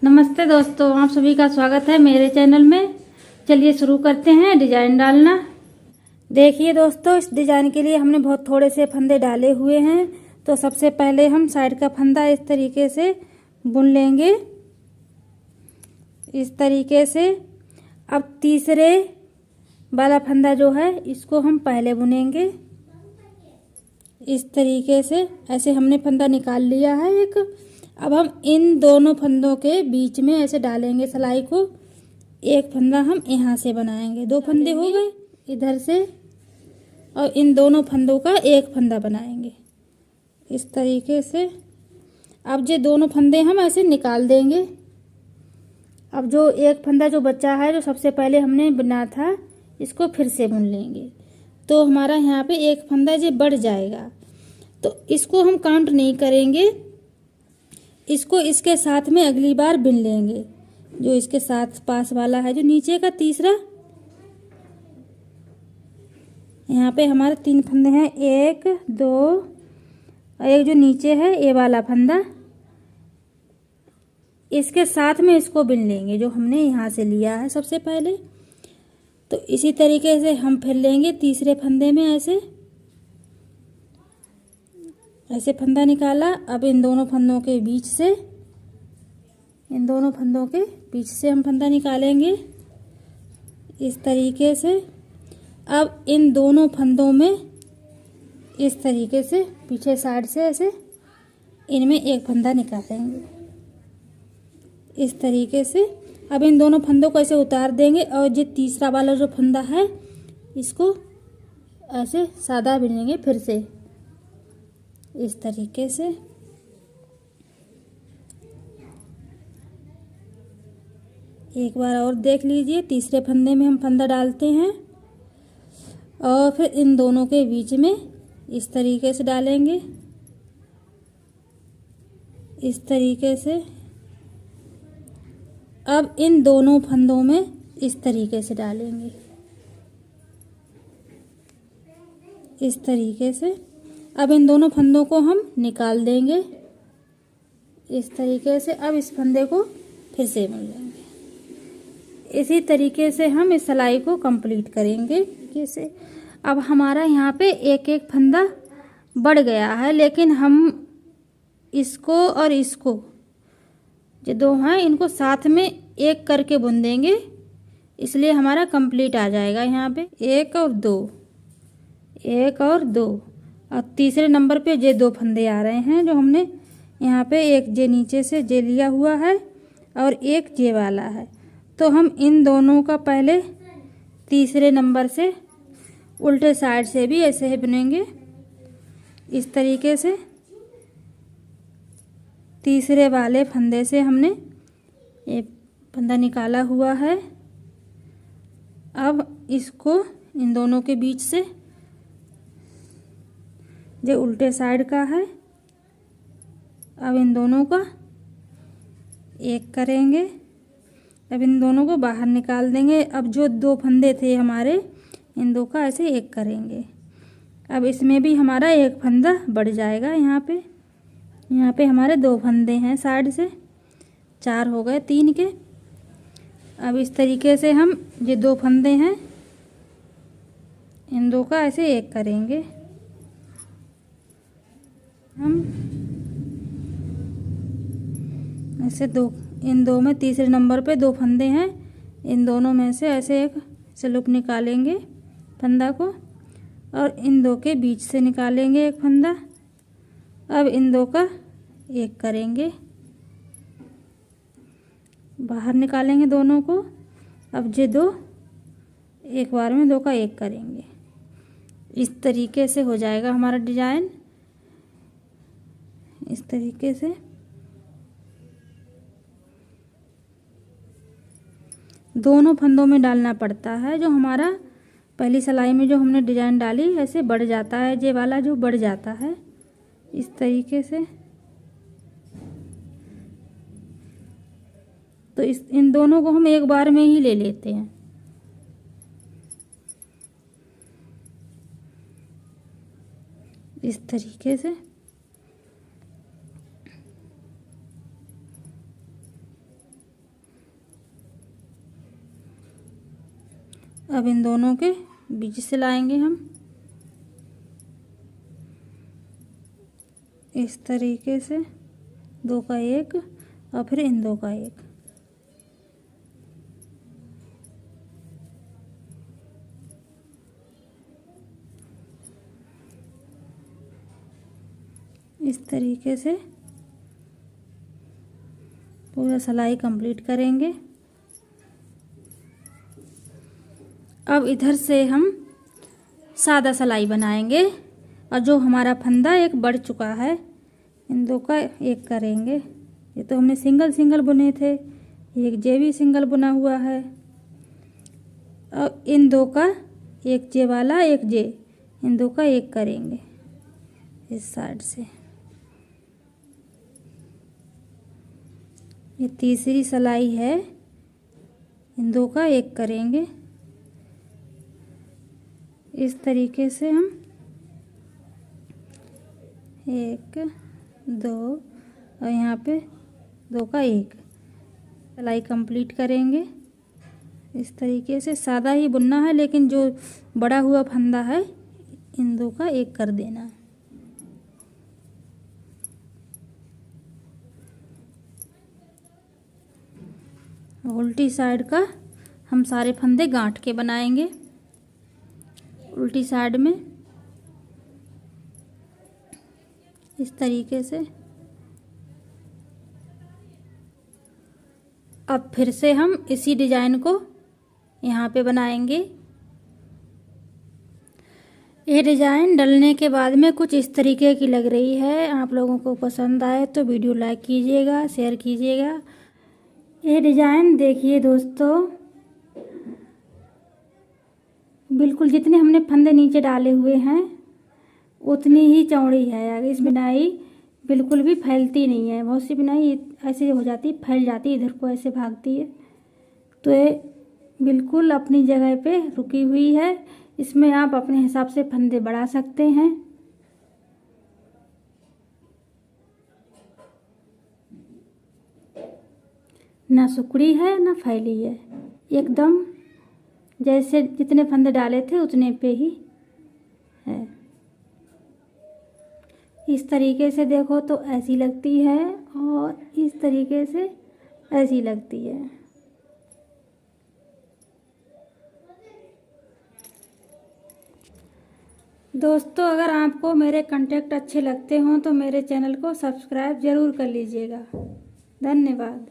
नमस्ते दोस्तों, आप सभी का स्वागत है मेरे चैनल में। चलिए शुरू करते हैं डिजाइन डालना। देखिए दोस्तों, इस डिजाइन के लिए हमने बहुत थोड़े से फंदे डाले हुए हैं। तो सबसे पहले हम साइड का फंदा इस तरीके से बुन लेंगे, इस तरीके से। अब तीसरे वाला फंदा जो है इसको हम पहले बुनेंगे इस तरीके से। ऐसे हमने फंदा निकाल लिया है एक। अब हम इन दोनों फंदों के बीच में ऐसे डालेंगे सिलाई को। एक फंदा हम यहाँ से बनाएंगे, दो फंदे हो गए इधर से, और इन दोनों फंदों का एक फंदा बनाएंगे इस तरीके से। अब ये दोनों फंदे हम ऐसे निकाल देंगे। अब जो एक फंदा जो बचा है, जो सबसे पहले हमने बुना था, इसको फिर से बुन लेंगे। तो हमारा यहाँ पे एक फंदा ये बढ़ जाएगा। तो इसको हम काउंट नहीं करेंगे, इसको इसके साथ में अगली बार बुन लेंगे। जो इसके साथ पास वाला है, जो नीचे का तीसरा, यहाँ पे हमारे तीन फंदे हैं, एक दो और एक जो नीचे है ये वाला फंदा, इसके साथ में इसको बुन लेंगे जो हमने यहाँ से लिया है सबसे पहले। तो इसी तरीके से हम फिर लेंगे तीसरे फंदे में ऐसे ऐसे फंदा निकाला। अब इन दोनों फंदों के बीच से, इन दोनों फंदों के बीच से हम फंदा निकालेंगे इस तरीके से। अब इन दोनों फंदों में इस तरीके से पीछे साइड से ऐसे इनमें एक फंदा निकालेंगे इस तरीके से। अब इन दोनों फंदों को ऐसे उतार देंगे और ये तीसरा वाला जो फंदा है इसको ऐसे सादा बुनेंगे फिर से इस तरीके से। एक बार और देख लीजिए, तीसरे फंदे में हम फंदा डालते हैं और फिर इन दोनों के बीच में इस तरीके से डालेंगे इस तरीके से। अब इन दोनों फंदों में इस तरीके से डालेंगे इस तरीके से। अब इन दोनों फंदों को हम निकाल देंगे इस तरीके से। अब इस फंदे को फिर से बुन लेंगे। इसी तरीके से हम इस सिलाई को कंप्लीट करेंगे जैसे। अब हमारा यहाँ पे एक एक फंदा बढ़ गया है, लेकिन हम इसको और इसको जो दो हैं इनको साथ में एक करके बुन देंगे, इसलिए हमारा कंप्लीट आ जाएगा। यहाँ पे एक और दो, एक और दो, और तीसरे नंबर पे ये दो फंदे आ रहे हैं जो हमने यहाँ पे एक जे नीचे से जे लिया हुआ है और एक जे वाला है। तो हम इन दोनों का पहले तीसरे नंबर से उल्टे साइड से भी ऐसे ही बुनेंगे इस तरीके से। तीसरे वाले फंदे से हमने एक फंदा निकाला हुआ है। अब इसको इन दोनों के बीच से, जो उल्टे साइड का है, अब इन दोनों का एक करेंगे। अब इन दोनों को बाहर निकाल देंगे। अब जो दो फंदे थे हमारे, इन दो का ऐसे एक करेंगे। अब इसमें भी हमारा एक फंदा बढ़ जाएगा। यहाँ पे हमारे दो फंदे हैं साइड से, चार हो गए तीन के। अब इस तरीके से हम ये दो फंदे हैं, इन दो का ऐसे एक करेंगे हम ऐसे। दो, इन दो में तीसरे नंबर पे दो फंदे हैं, इन दोनों में से ऐसे एक से लूप निकालेंगे फंदा को, और इन दो के बीच से निकालेंगे एक फंदा। अब इन दो का एक करेंगे, बाहर निकालेंगे दोनों को। अब ये दो एक बार में दो का एक करेंगे। इस तरीके से हो जाएगा हमारा डिजाइन इस तरीके से। दोनों फंदों में डालना पड़ता है। जो हमारा पहली सिलाई में जो हमने डिजाइन डाली ऐसे बढ़ जाता है, ये वाला जो बढ़ जाता है इस तरीके से। तो इन दोनों को हम एक बार में ही ले लेते हैं इस तरीके से। अब इन दोनों के बीच से लाएंगे हम इस तरीके से, दो का एक और फिर इन दो का एक। इस तरीके से पूरा सिलाई कंप्लीट करेंगे। अब इधर से हम सादा सिलाई बनाएंगे और जो हमारा फंदा एक बढ़ चुका है इन दो का एक करेंगे। ये तो हमने सिंगल सिंगल बुने थे, एक जे भी सिंगल बुना हुआ है। अब इन दो का एक जे वाला एक जे, इन दो का एक करेंगे इस साइड से। ये तीसरी सिलाई है, इन दो का एक करेंगे इस तरीके से। हम एक दो और यहाँ पे दो का एक सिलाई कंप्लीट करेंगे इस तरीके से। सादा ही बुनना है लेकिन जो बड़ा हुआ फंदा है इन दो का एक कर देना है। उल्टी साइड का हम सारे फंदे गांठ के बनाएंगे उल्टी साइड में इस तरीके से। अब फिर से हम इसी डिजाइन को यहाँ पे बनाएंगे। ये डिजाइन डलने के बाद में कुछ इस तरीके की लग रही है। आप लोगों को पसंद आए तो वीडियो लाइक कीजिएगा, शेयर कीजिएगा। ये डिजाइन देखिए दोस्तों, बिल्कुल जितने हमने फंदे नीचे डाले हुए हैं उतनी ही चौड़ी है। इस बुनाई बिल्कुल भी फैलती नहीं है। बहुत सी बुनाई ऐसे हो जाती, फैल जाती, इधर को ऐसे भागती है। तो ये बिल्कुल अपनी जगह पे रुकी हुई है। इसमें आप अपने हिसाब से फंदे बढ़ा सकते हैं। ना सुकड़ी है ना फैली है, एकदम जैसे जितने फंदे डाले थे उतने पे ही है। इस तरीके से देखो तो ऐसी लगती है और इस तरीके से ऐसी लगती है। दोस्तों अगर आपको मेरे कंटेंट अच्छे लगते हों तो मेरे चैनल को सब्सक्राइब ज़रूर कर लीजिएगा। धन्यवाद।